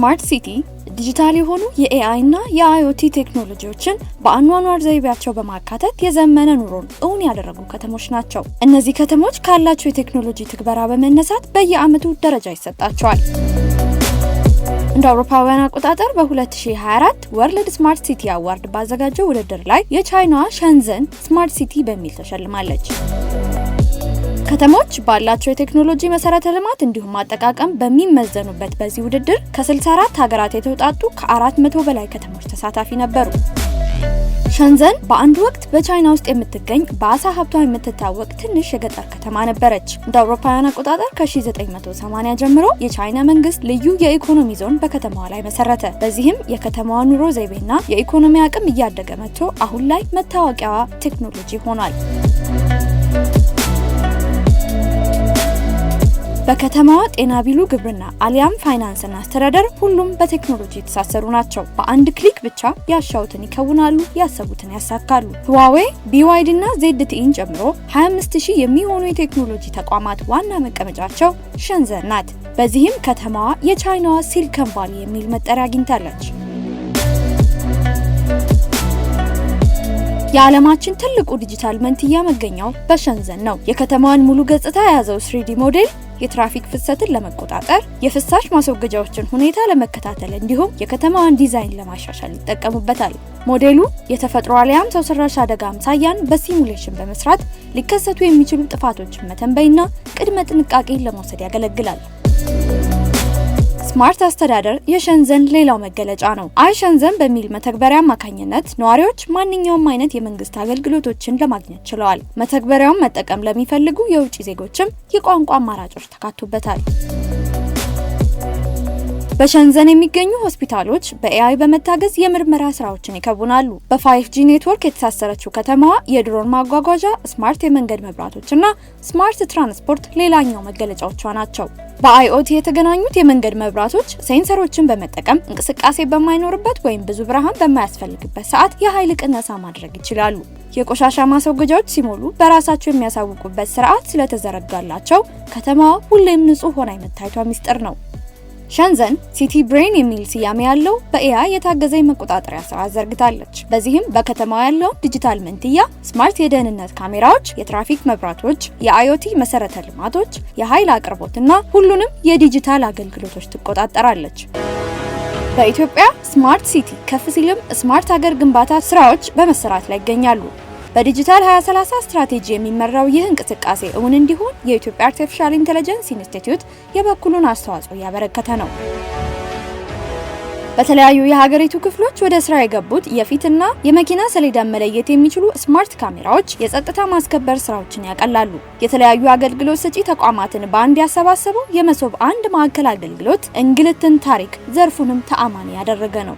ስማርት ሲቲ ዲጂታል የሆኑ የኤአይ እና የአይኦቲ ቴክኖሎጂዎችን በአኗኗር ዘይቤያቸው በማካተት የዘመነ ኑሮን እውን ያደረጉ ከተሞች ናቸው። እነዚህ ከተሞች ካላቸው የቴክኖሎጂ ትግበራ በመነሳት በየዓመቱ ደረጃ ይሰጣቸዋል። እንደ አውሮፓውያን አቆጣጠር በ2024 ወርልድ ስማርት ሲቲ አዋርድ ባዘጋጀው ውድድር ላይ የቻይናዋ ሸንዘን ስማርት ሲቲ በሚል ተሸልማለች። ከተሞች ባላቸው የቴክኖሎጂ መሰረተ ልማት እንዲሁም አጠቃቀም በሚመዘኑበት በዚህ ውድድር ከ64 ሀገራት የተውጣጡ ከ400 በላይ ከተሞች ተሳታፊ ነበሩ። ሸንዘን በአንድ ወቅት በቻይና ውስጥ የምትገኝ በአሳ ሀብቷ የምትታወቅ ትንሽ የገጠር ከተማ ነበረች። እንደ አውሮፓውያን አቆጣጠር ከ1980 ጀምሮ የቻይና መንግስት ልዩ የኢኮኖሚ ዞን በከተማዋ ላይ መሰረተ። በዚህም የከተማዋ ኑሮ ዘይቤና የኢኮኖሚ አቅም እያደገ መጥቶ አሁን ላይ መታወቂያዋ ቴክኖሎጂ ሆኗል። በከተማዋ ጤና ቢሉ ግብርና አሊያም ፋይናንስና አስተዳደር ሁሉም በቴክኖሎጂ የተሳሰሩ ናቸው። በአንድ ክሊክ ብቻ ያሻውትን ይከውናሉ፣ ያሰቡትን ያሳካሉ። ህዋዌ፣ BYD እና ZTEን ጨምሮ 25000 የሚሆኑ የቴክኖሎጂ ተቋማት ዋና መቀመጫቸው ሸንዘን ናት። በዚህም ከተማዋ የቻይናዋ ሲሊከን ቫሊ የሚል መጠሪያ አግኝታለች። የዓለማችን ትልቁ ዲጂታል መንትያ መገኛው በሸንዘን ነው። የከተማዋን ሙሉ ገጽታ የያዘው 3D ሞዴል የትራፊክ ፍሰትን ለመቆጣጠር፣ የፍሳሽ ማስወገጃዎችን ሁኔታ ለመከታተል እንዲሁም የከተማዋን ዲዛይን ለማሻሻል ይጠቀሙበታል። ሞዴሉ የተፈጥሮ አሊያም ሰው ሰራሽ አደጋ አምሳያን በሲሙሌሽን በመስራት ሊከሰቱ የሚችሉ ጥፋቶችን መተንበይና ቅድመ ጥንቃቄን ለመውሰድ ያገለግላል። ስማርት አስተዳደር የሸንዘን ሌላው መገለጫ ነው። ሸንዘን በሚል መተግበሪያ አማካኝነት ነዋሪዎች ማንኛውም አይነት የመንግስት አገልግሎቶችን ለማግኘት ችለዋል። መተግበሪያውን መጠቀም ለሚፈልጉ የውጭ ዜጎችም የቋንቋ አማራጮች ተካቶበታል። በሸንዘን የሚገኙ ሆስፒታሎች በኤአይ በመታገዝ የምርመራ ስራዎችን ይከውናሉ። በ5G ኔትወርክ የተሳሰረችው ከተማዋ የድሮን ማጓጓዣ፣ ስማርት የመንገድ መብራቶችና ስማርት ትራንስፖርት ሌላኛው መገለጫዎቿ ናቸው። በአይኦቲ የተገናኙት የመንገድ መብራቶች ሴንሰሮችን በመጠቀም እንቅስቃሴ በማይኖርበት ወይም ብዙ ብርሃን በማያስፈልግበት ሰዓት የኃይል ቅነሳ ማድረግ ይችላሉ። የቆሻሻ ማስወገጃዎች ሲሞሉ በራሳቸው የሚያሳውቁበት ስርዓት ስለተዘረጋላቸው ከተማዋ ሁሌም ንጹህ ሆና የመታየቷ ሚስጥር ነው። ሸንዘን ሲቲ ብሬን የሚል ስያሜ ያለው በኤአይ የታገዘ መቆጣጠሪያ ስርዓት ዘርግታለች። በዚህም በከተማዋ ያለው ዲጂታል መንትያ ስማርት የደህንነት ካሜራዎች፣ የትራፊክ መብራቶች፣ የአይኦቲ መሰረተ ልማቶች፣ የኃይል አቅርቦትና ሁሉንም የዲጂታል አገልግሎቶች ትቆጣጠራለች። በኢትዮጵያ ስማርት ሲቲ ከፍ ሲልም ስማርት ሀገር ግንባታ ስራዎች በመሰራት ላይ ይገኛሉ። በዲጂታል 2030 ስትራቴጂ የሚመራው ይህ እንቅስቃሴ እውን እንዲሆን የኢትዮጵያ አርቲፊሻል ኢንተለጀንስ ኢንስቲትዩት የበኩሉን አስተዋጽኦ እያበረከተ ነው። በተለያዩ የሀገሪቱ ክፍሎች ወደ ስራ የገቡት የፊትና የመኪና ሰሌዳ መለየት የሚችሉ ስማርት ካሜራዎች የጸጥታ ማስከበር ስራዎችን ያቀላሉ። የተለያዩ አገልግሎት ሰጪ ተቋማትን በአንድ ያሰባሰበው የመሶብ አንድ ማዕከል አገልግሎት እንግልትን ታሪክ ዘርፉንም ተአማኒ ያደረገ ነው።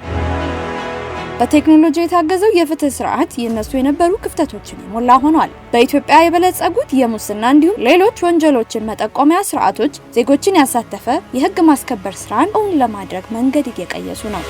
በቴክኖሎጂ የታገዘው የፍትህ ስርዓት የነሱ የነበሩ ክፍተቶችን የሞላ ሆኗል። በኢትዮጵያ የበለጸጉት የሙስና እንዲሁም ሌሎች ወንጀሎችን መጠቆሚያ ስርዓቶች ዜጎችን ያሳተፈ የህግ ማስከበር ስራን እውን ለማድረግ መንገድ እየቀየሱ ነው።